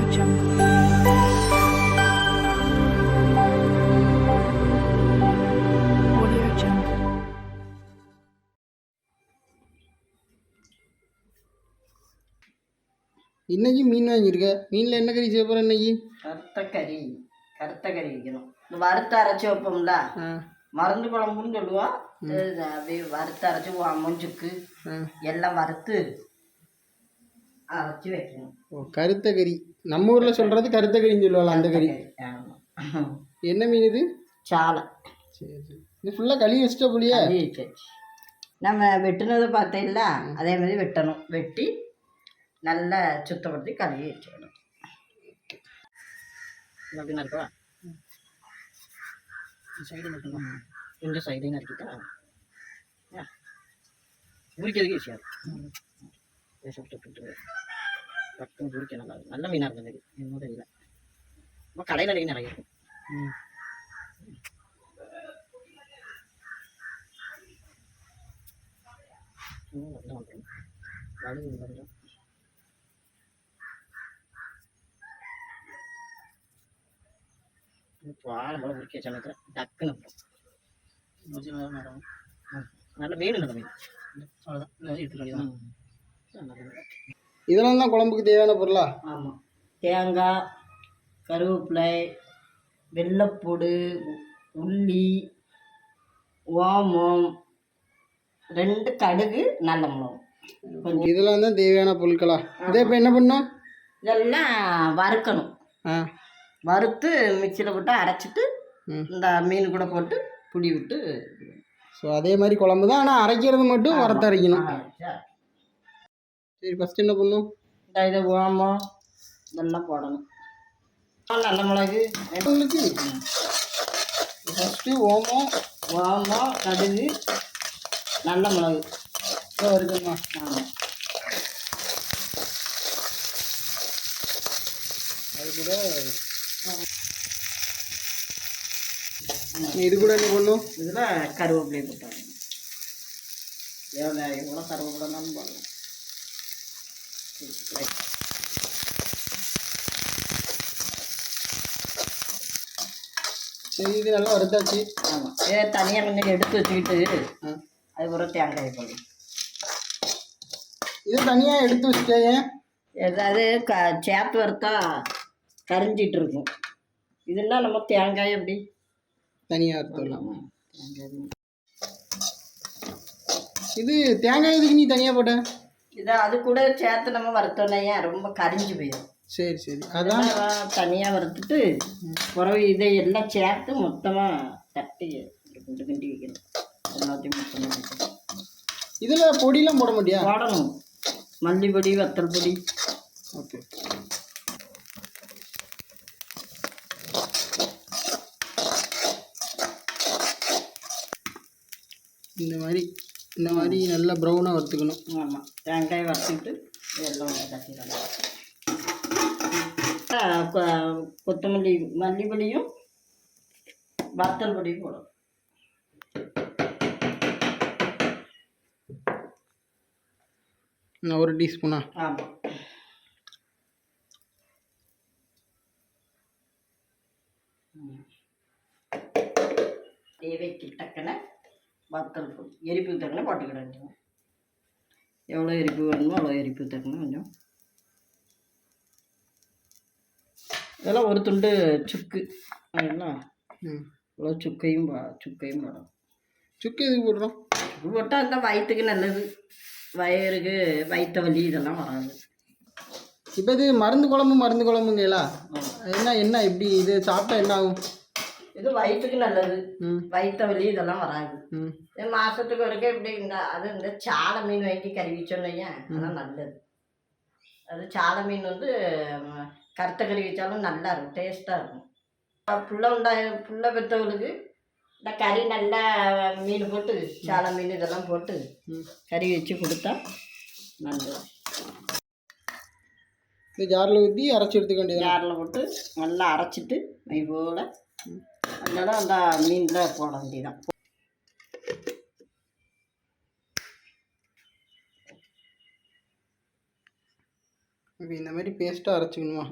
இன்னைக்கு மீன் வாங்கியிருக்க. மீனில் என்ன கறி செய்ய போகிற இன்னைக்கு? கருத்த கறி வைக்கணும். இந்த வறுத்து அரைச்சி வைப்போம்ல, மருந்து குழம்புன்னு சொல்லுவோம். அப்படியே வறுத்து அரைச்சி மொஞ்சுக்கு எல்லாம் வறுத்து அரைச்சி வைக்கணும். ஓ, கருத்த கறி. நம்ம ஊரில் சொல்கிறது கருத்த கறின்னு சொல்லுவாங்க. அந்த கறி என்ன மீன் இது? சாலை. சரி சரி. இது ஃபுல்லாக கழுவி வச்சுட்டா புளியா? நம்ம வெட்டினதை பார்த்தீங்களா, அதே மாதிரி வெட்டணும். வெட்டி நல்லா சுத்தப்படுத்தி கழுவி வச்சுக்கணும். அப்படின்னு இருக்கா? சைடு மட்டும் கொஞ்சம் சைடு நறுக்கிட்டா உரிக்கிறதுக்கு ஈஸியாக இருக்கும். டக்குன்னு உரிக்க நல்லா இருக்கும். நல்ல மீனாக இருந்தது என்னோட இதில். நம்ம கடையில் நிறைய இருக்கும். வாழை உரிக்க சமயத்தில் டக்குன்னு நல்ல மீன். நல்ல மீன் அவ்வளோதான் எடுத்துக்கலாம். இதெல்லாம் தான் குழம்புக்கு தேவையான பொருளா? ஆமாம். தேங்காய், கருவேப்பிலை, வெள்ளைப்பூடு, உள்ளி, ஓமம், 2 கடுகு, நல்ல மிளகு. இதெல்லாம் தான் தேவையான பொருட்களா? இதே இப்போ என்ன பண்ணணும்? இதெல்லாம் வறுக்கணும். வறுத்து மிக்சியில் போட்டு அரைச்சிட்டு இந்த மீன் கூட போட்டு புளி விட்டு. ஸோ அதே மாதிரி குழம்பு தான், ஆனால் அரைக்கிறது மட்டும் வறுத்து அரைக்கணும். சரி, ஃபஸ்ட்டு என்ன பண்ணணும்? இதை ஓமம் இதெல்லாம் போடணும். நல்ல மிளகு உங்களுக்கு ஃபஸ்ட்டு ஓமம், கடுகு, நல்ல மிளகு இருக்குமா? அது கூட இது கூட என்ன பண்ணும்? இதில் கருவேப்பிலையை போட்டாங்க. எவ்வளோ கருவேப்பிலை தான் போடணும். சரி, இது நல்லா வறுத்தாச்சு. ஆமாம். தனியாக கொஞ்சம் எடுத்து வச்சுக்கிட்டு அதுக்கப்புறம் தேங்காய் போடணும். இது தனியாக எடுத்து வச்சுட்டேன். ஏதாவது சேர்த்து வறுத்தா கரிஞ்சிட்டு இருக்கும். இதெல்லாம் நம்ம தேங்காய் எப்படி தனியாக வறுத்துடலாம். இது தேங்காய் எதுக்கு நீ தனியாக போட்ட? இதை அது கூட சேர்த்து நம்ம வறுத்தோன்னே ரொம்ப கரிஞ்சு போயிடும். சரி சரி, அதான் தனியாக வறுத்துட்டு பிறகு இதை எல்லாம் சேர்த்து மொத்தமாக தட்டி கிண்டி வைக்கணும். எல்லாத்தையும் மொத்தமாக வைக்கணும். இதில் பொடியெலாம் போட மாட்டியா? போடணும். மல்லிப்பொடி, வத்தல் பொடி. ஓகே. இந்த மாதிரி நல்லா ப்ரௌனாக வறுத்துக்கணும். ஆமாம். தேங்காய் வறுத்துக்கிட்டு எல்லாம் தட்டிடணும். கொத்தமல்லி, மல்லிப்பொடியும் வத்தல் பொடியும் போடணும். ஒரு டீஸ்பூனா? ஆமாம். தேவைக்கு தக்கன வத்தல் பொடி, எரிப்பு தக்கன போட்டுக்கிட. எவ்வளோ எரிப்பு வேணுமோ அவ்வளோ எரிப்பு தக்கன கொஞ்சம். இதெல்லாம் ஒரு துண்டு சுக்கு. அதெல்லாம் இவ்வளோ சுக்கையும் போடணும். சுக்கு எதுக்கு போடுறோம்? சுக்கு போட்டால் அந்த வயிற்றுக்கு நல்லது. வயிறுக்கு வயிற்று வலி இதெல்லாம் வராது. இப்போ இது மருந்து குழம்புங்களா? என்ன எப்படி இது சாப்பிட்டா என்ன ஆகும்? இது வயிற்றுக்கு நல்லது. வயிற்று வலி இதெல்லாம் வராது. மாதத்துக்கு வரைக்கும் இப்படி இந்த சாலை மீன் வாங்கி கறி வச்சோன்னே அதெல்லாம் நல்லது. அது சாலை மீன் கருத்த கறி வச்சாலும் நல்லா இருக்கும், டேஸ்ட்டாக இருக்கும். புள்ள பெற்றவங்களுக்கு இந்த கறி நல்லா மீன் போட்டு சாலை மீன் இதெல்லாம் போட்டு கறி வச்சு கொடுத்தா நல்லது. இந்த ஜாரில் ஊற்றி அரைச்சி எடுத்துக்க வேண்டியது. ஜாரில் போட்டு நல்லா அரைச்சிட்டு மை போல் அதனால அந்த மீனில் போட வேண்டியதான். இப்போ இந்த மாதிரி பேஸ்ட்டாக அரைச்சிக்கணுமா?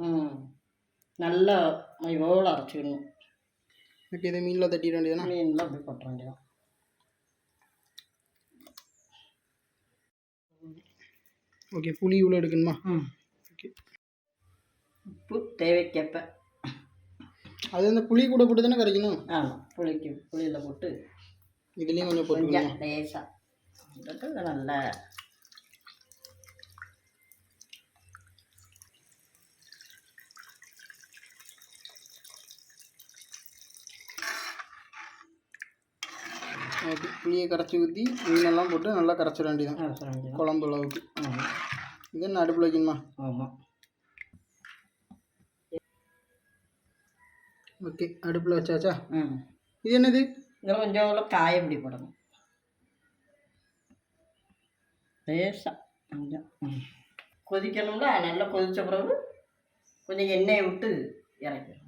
நல்லா எவ்வளோ அரைச்சிக்கணும். இப்போ இதை மீனில் தட்டிட வேண்டியதுனா? மீனில் அப்படி போட்ட வேண்டியதான். ஓகே, புளி இவ்வளோ எடுக்கணுமா? ஓகே. உப்பு தேவைக்கேற்ப. அது அந்த புளி கூட போட்டு தானே கரைக்கணும்? ஆமாம், புளியில் போட்டு இதுலேயும் கொஞ்சம் போட்டுக்கணும் லேசாக போட்டு நல்லா ஓகே. புளியை கரைச்சி ஊற்றி மீனெல்லாம் போட்டு நல்லா கரைச்சிட வேண்டியதான் குழம்பு அளவுக்கு. இது என்ன அடுப்பில் வைக்கணுமா? ஆமாம். ஓகே, அடுப்பில் வச்சாச்சா? இது என்னது? இதில் கொஞ்சம் காய இப்படி போடணும் லேசாக கொஞ்சம் கொதிக்கணும்ல. நல்லா கொதித்த பிறகு கொஞ்சம் எண்ணெயை விட்டு இறக்கணும்.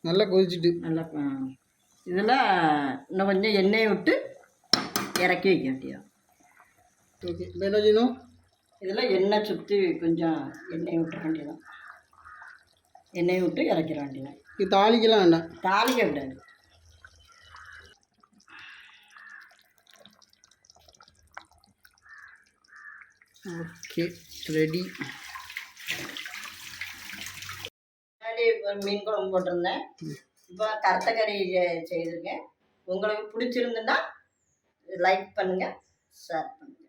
நல்லா கொதிச்சுட்டு நல்லா இதில் இன்னும் கொஞ்சம் எண்ணெயை விட்டு இறக்கி வைக்க வேண்டியதான். ஓகே. இப்போ என்ன செய்யணும்? இதில் எண்ணெய் சுற்றி கொஞ்சம் எண்ணெய் விட்டுற வேண்டியதான். எண்ணெயை விட்டு இறக்கிற வேண்டியதான். இது தாளிக்கலாம் வேண்டாம்? தாளிக்க விடாது. Okay, ready. மீன் குழம்பு போட்டிருந்தேன். இப்போ கருத்தக்கறி செய்திருக்கேன். உங்களுக்கு பிடிச்சிருந்துன்னா லைக் பண்ணுங்கள், ஷேர் பண்ணுங்கள்.